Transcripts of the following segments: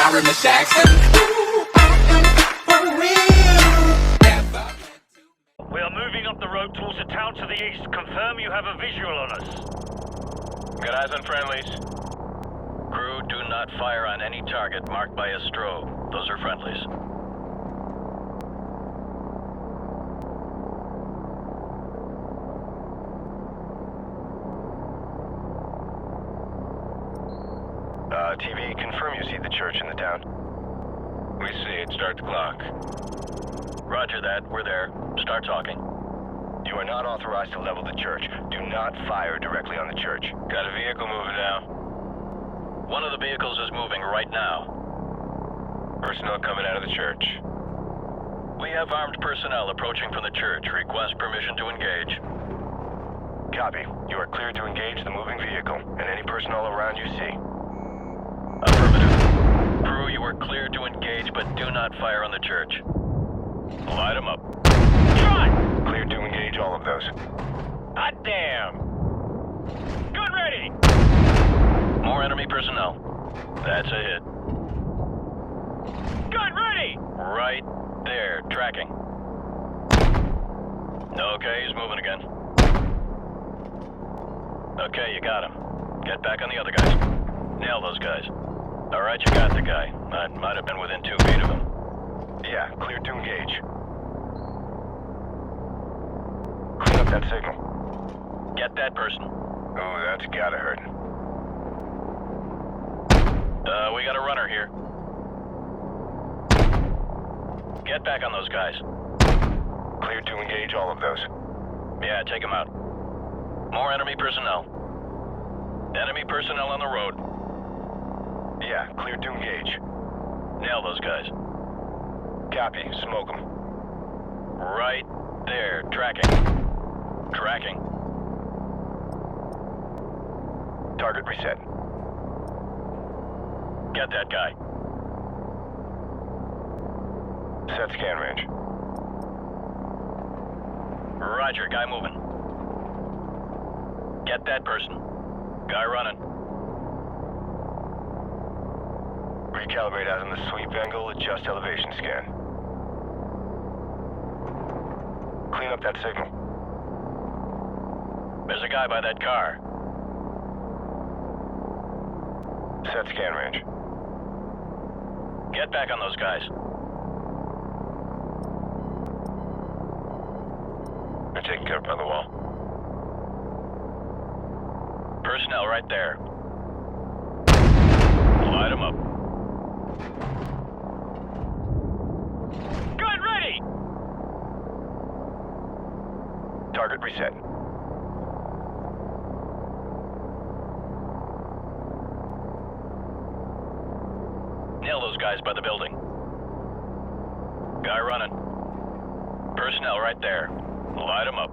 sorry, Miss Jackson. Ooh, I am for real. Never. We are moving up the road towards the town to the east. Confirm you have a visual on us. Got eyes on friendlies. Crew, do not fire on any target marked by a strobe. Those are friendlies. TV, confirm you see the church in the town. We see it. Start the clock. Roger that. We're there. Start talking. You are not authorized to level the church. Do not fire directly on the church. Got a vehicle moving now. One of the vehicles is moving right now. Personnel coming out of the church. We have armed personnel approaching from the church. Request permission to engage. Copy. You are cleared to engage the moving vehicle and any personnel around you see. Affirmative. Crew, you are cleared to engage, but do not fire on the church. Light them up. Shot! Cleared to engage all of those. Hot damn! Gun ready! More enemy personnel. That's a hit. Gun ready! Right there, tracking. Okay, he's moving again. Okay, you got him. Get back on the other guys. Nail those guys. Alright, you got the guy. I might have been within 2 feet of him. Yeah, cleared to engage. Clean up that signal. Get that person. Oh, that's gotta hurt. We got a runner here. Get back on those guys. Cleared to engage all of those. Yeah, take them out. More enemy personnel. Enemy personnel on the road. Yeah, cleared to engage. Nail those guys. Copy, smoke them. Right there, tracking. Tracking. Target reset. Get that guy. Set scan range. Roger, guy moving. Get that person. Guy running. Recalibrate as in the sweep angle, adjust elevation scan. Clean up that signal. There's a guy by that car. Set scan range. Get back on those guys. They're taken care of by the wall. Personnel right there. Light them up. Gun ready! Target reset. Nail those guys by the building. Guy running. Personnel right there. Light them up.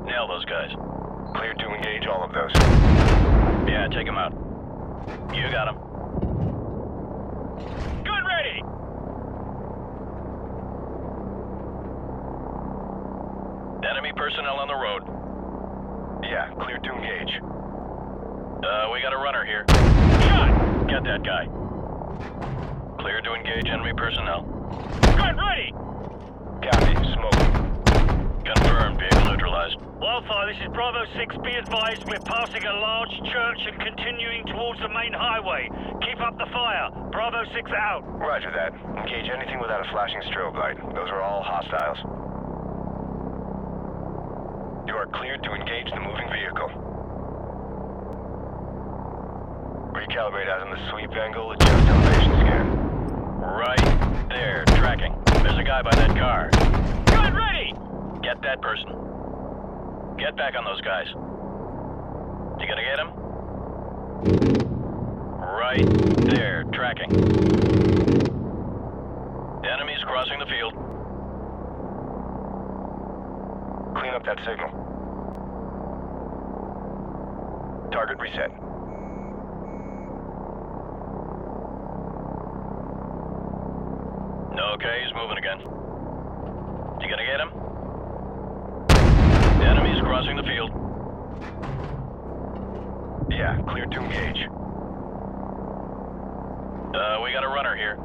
Nail those guys. Cleared to engage all of those. Yeah, take them out. You got them. Gun ready! Enemy personnel on the road. Yeah, cleared to engage. We got a runner here. Shot! Get that guy. Cleared to engage enemy personnel. Gun ready! Copy, smoke. Confirmed, vehicle neutralized. Wildfire, this is Bravo 6. Be advised, we're passing a large church and continuing towards the main highway. Keep up the fire. Bravo 6 out. Roger that. Engage anything without a flashing strobe light. Those are all hostiles. You are cleared to engage the moving vehicle. Recalibrate as in the sweep angle, adjust elevation scan. Right there, tracking. There's a guy by that car. Gun ready! Get that person. Get back on those guys. You gonna get him? Right there, tracking. Enemies crossing the field. Clean up that signal. Target reset. Okay, he's moving again. You gonna get him? Enemies crossing the field. Yeah, cleared to engage. We got a runner here.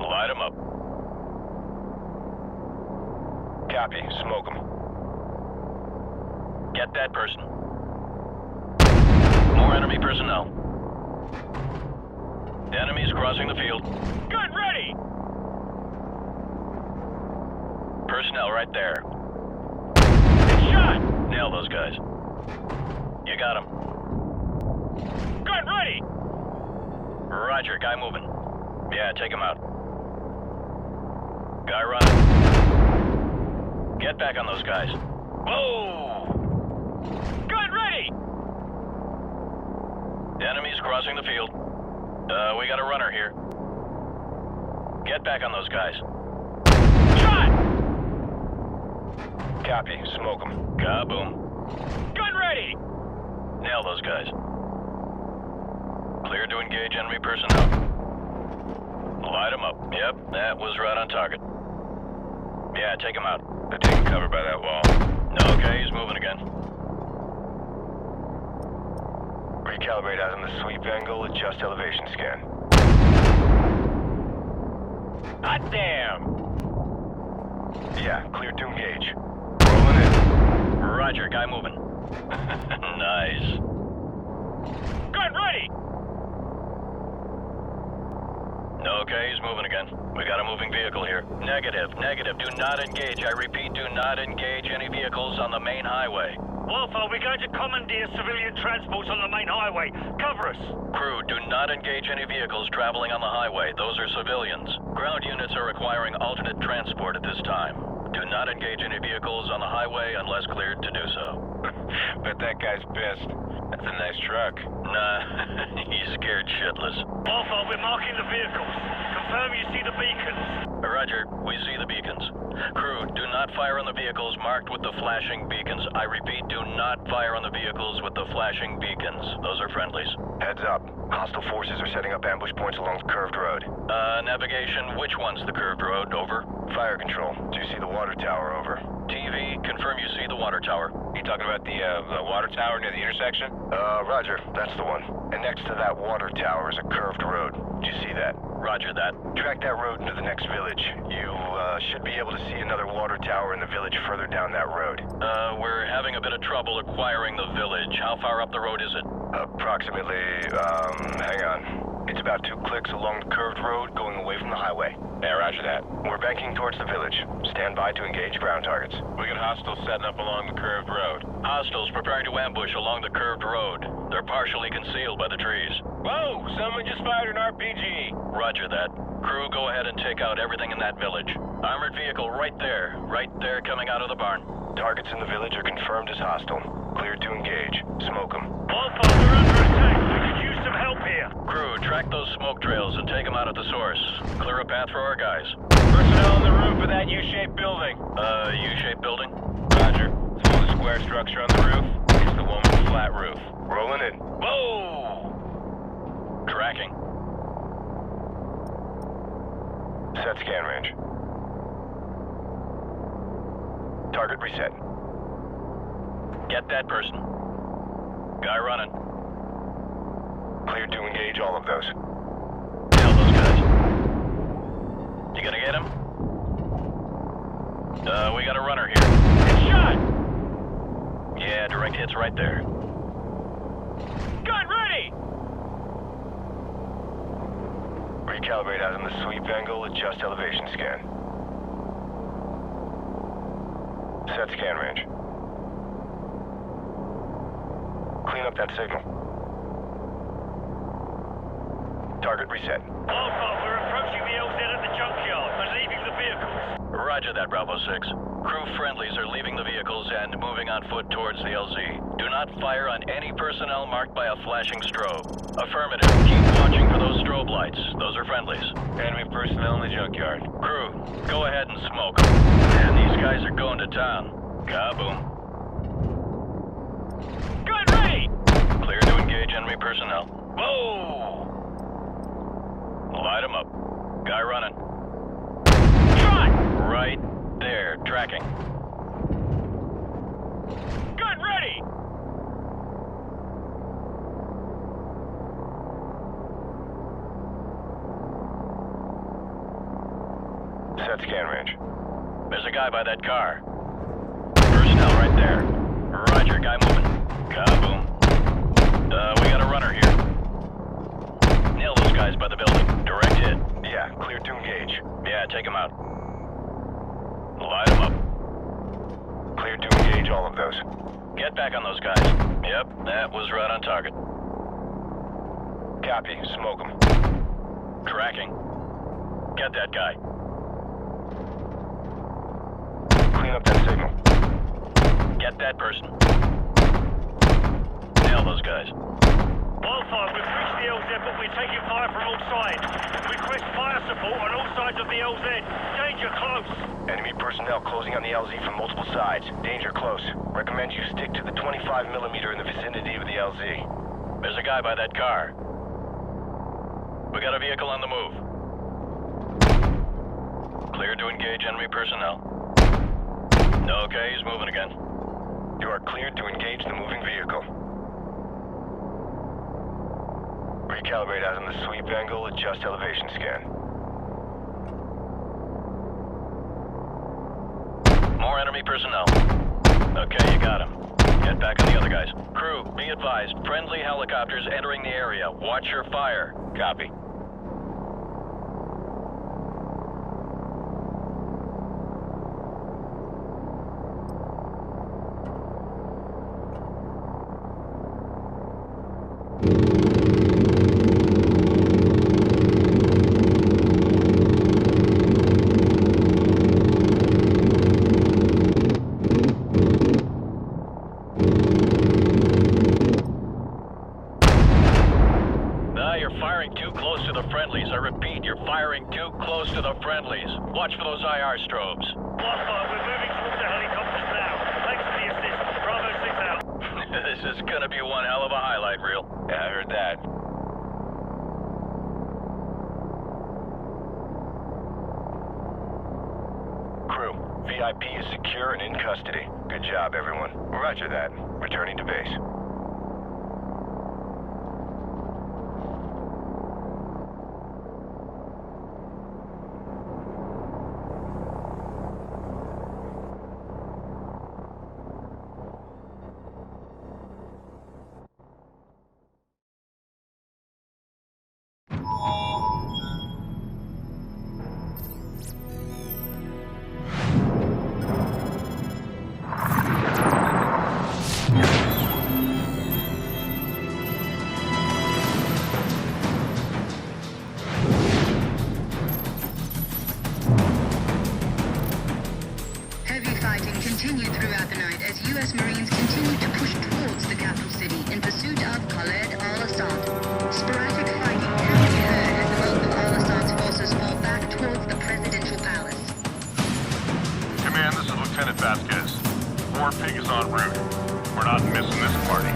Light him up. Copy. Smoke him. Get that person. More enemy personnel. Enemies crossing the field. Gun ready! Personnel right there. Good shot! Nail those guys. You got him. Gun ready! Roger, guy moving. Yeah, take him out. Guy running. Get back on those guys. Whoa! Gun ready! Enemies crossing the field. We got a runner here. Get back on those guys. Shot! Copy. Smoke him. Kaboom. Gun ready! Nail those guys. Clear to engage enemy personnel. Light them up. Yep, that was right on target. Yeah, take him out. They're taking cover by that wall. Okay, he's moving again. Recalibrate out on the sweep angle. Adjust elevation scan. Hot damn! Yeah, cleared to engage. Rolling in. Roger, guy moving. Nice. Gun ready! Okay, he's moving again. We got a moving vehicle here. Negative. Do not engage. I repeat, do not engage any vehicles on the main highway. Wolf, are we going to commandeer civilian transports on the main highway? Cover us. Crew, do not engage any vehicles traveling on the highway. Those are civilians. Ground units are requiring alternate transport at this time. Do not engage any vehicles on the highway unless cleared to do so. Bet that guy's pissed. That's a nice truck. Nah, he's scared shitless. Alpha, we're marking the vehicles. Confirm you see the beacons. Roger, we see the beacons. Crew, do not fire on the vehicles marked with the flashing beacons. I repeat, do not fire on the vehicles with the flashing beacons. Those are friendlies. Heads up. Hostile forces are setting up ambush points along the curved road. Navigation, which one's the curved road? Over. Fire control. Do you see the water tower? Over. TV, confirm you see the water tower. You talking about the water tower near the intersection? Roger. That's the one. And next to that water tower is a curved road. Do you see that? Roger that. Track that road into the next village. You should be able to see another water tower in the village further down that road. We're having a bit of trouble acquiring the village. How far up the road is it? Approximately, hang on. It's about 2 clicks along the curved road going away from the highway. Yeah, roger that. We're banking towards the village. Stand by to engage ground targets. We got hostiles setting up along the curved road. Hostiles preparing to ambush along the curved road. They're partially concealed by the trees. Whoa! Someone just fired an RPG! Roger that. Crew, go ahead and take out everything in that village. Armored vehicle right there coming out of the barn. Targets in the village are confirmed as hostile. Cleared to engage. Smoke them. Alpha, we're under attack. We could use some help here. Crew, track those smoke trails and take them out at the source. Clear a path for our guys. Personnel on the roof of that U-shaped building. U-shaped building? Roger. So the square structure on the roof is the one with the flat roof. Rolling in. Whoa! Tracking. Set scan range. Target reset. Get that person. Guy running. Cleared to engage all of those. Nail those guys. You gonna get him? We got a runner here. Good shot! Yeah, direct hits right there. Gun ready! Recalibrate out on the sweep angle, adjust elevation scan. Set scan range. Clean up that signal. Target reset. Alpha, we're approaching the LZ at the junkyard and leaving the vehicles. Roger that, Bravo 6. Crew friendlies are leaving the vehicles and moving on foot towards the LZ. Do not fire on any personnel marked by a flashing strobe. Affirmative. Keep watching for those strobe lights. Those are friendlies. Enemy personnel in the junkyard. Crew, go ahead and smoke them. Man, these guys are going to town. Kaboom. Gun ready! Clear to engage enemy personnel. Whoa! Light them up. Guy running. Shot! Right there, tracking. Gun ready! that scan range. There's a guy by that car. Personnel right there. Roger, guy moving. Kaboom. We got a runner here. Nail those guys by the building. Direct hit. Yeah, cleared to engage. Yeah, take them out. Light them up. Cleared to engage all of those. Get back on those guys. Yep, that was right on target. Copy. Smoke them. Tracking. Get that guy. Clean up that signal. Get that person. Nail those guys. Wildfire, we've reached the LZ, but we're taking fire from all sides. Request fire support on all sides of the LZ. Danger close. Enemy personnel closing on the LZ from multiple sides. Danger close. Recommend you stick to the 25mm in the vicinity of the LZ. There's a guy by that car. We got a vehicle on the move. Clear to engage enemy personnel. Okay, he's moving again. You are cleared to engage the moving vehicle. Recalibrate as on the sweep angle, adjust elevation scan. More enemy personnel. Okay, you got him. Get back on the other guys. Crew, be advised, friendly helicopters entering the area. Watch your fire. Copy. Watch for those IR strobes. Wildfire, we're moving towards the helicopters now. Thanks for the assist. Bravo 6 out. This is gonna be one hell of a highlight reel. Yeah, I heard that. Crew, VIP is secure and in custody. Good job, everyone. Roger that. Returning to base. Continued throughout the night as U.S. Marines continued to push towards the capital city in pursuit of Khaled al-Assad. Sporadic fighting can be heard as the bulk of al-Assad's forces fall back towards the presidential palace. Command, this is Lieutenant Vasquez. War Pig is en route. We're not missing this party.